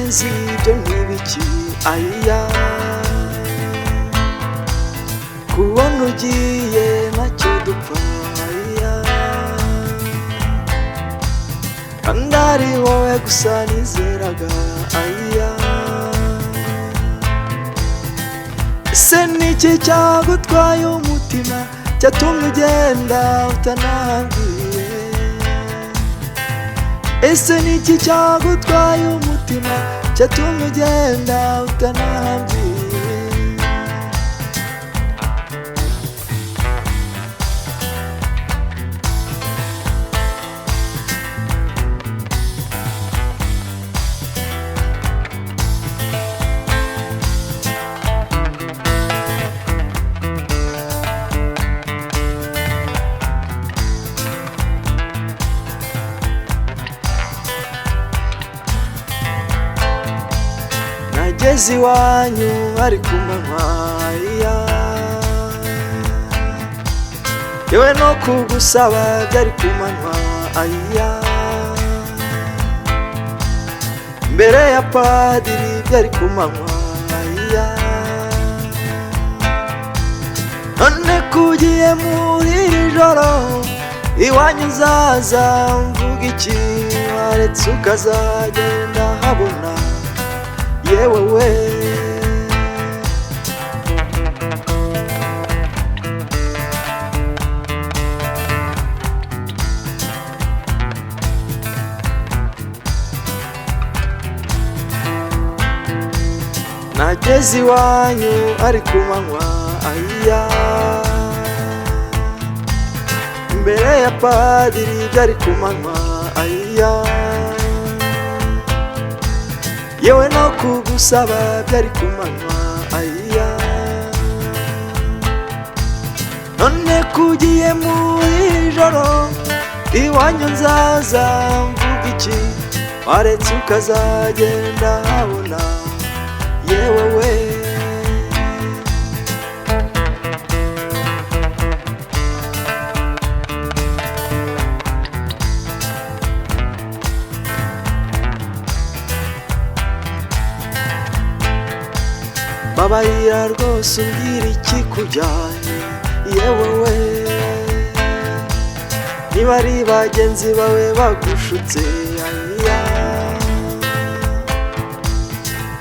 sinzi ibyo n'ibiki aya kubona ugiye ntacyo dupfa aya kandi ari wowe gusa nizeraga aya ese niki cyagutwaye umutima cyatumye ugenda utanambwiye ese niki cyagutwaye umutima cyatumye ugenda utanambwiye nageze iwanyu ari ku manywa yewe no kugusaba byari ku manywa mbere ya padiri byari ku manywa none kugiye muri iri joro iwanyu uzaza mvuga iki waretse ukazagenda habona yewe we nageze iwanyu ari ku manywa imbere ya padiri byari ku manywa yewe no kugusaba byari ku manywa none kugiye muri ijoro iwanyu nzaza mvuga iki waretse ukazagenda habona yewe we babarira rwose umbwira ikikujyanye yewe we niba ari bagenzi bawe bagushutse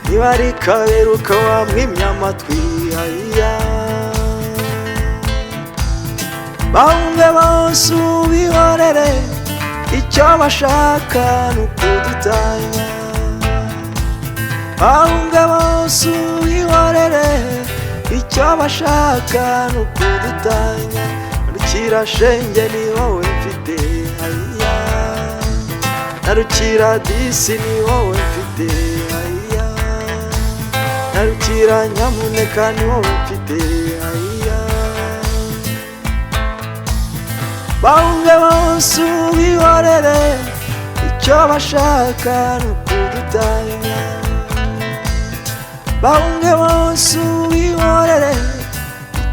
niba ari kaberuka wamwimye amatwi bahunge bose ubihorere icyo bashaka ni ukudutanya bahunge bose ubihorere icyo bashaka ni ukudutanya rukira shenge ni wowe mfite na rukira disi ni wowe mfite na rukira nyamuneka ni wowe mfite bahunge bose ubihorere icyo bashaka ni ukudutanya bahunge bose ubihorere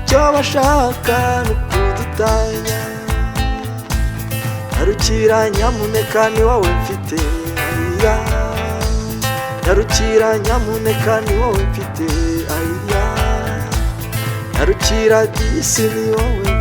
icyo bashaka ni ukudutanya narukira nyamuneka ni wowe mfite narukira nyamuneka ni wowe mfite narukira disi ni wowe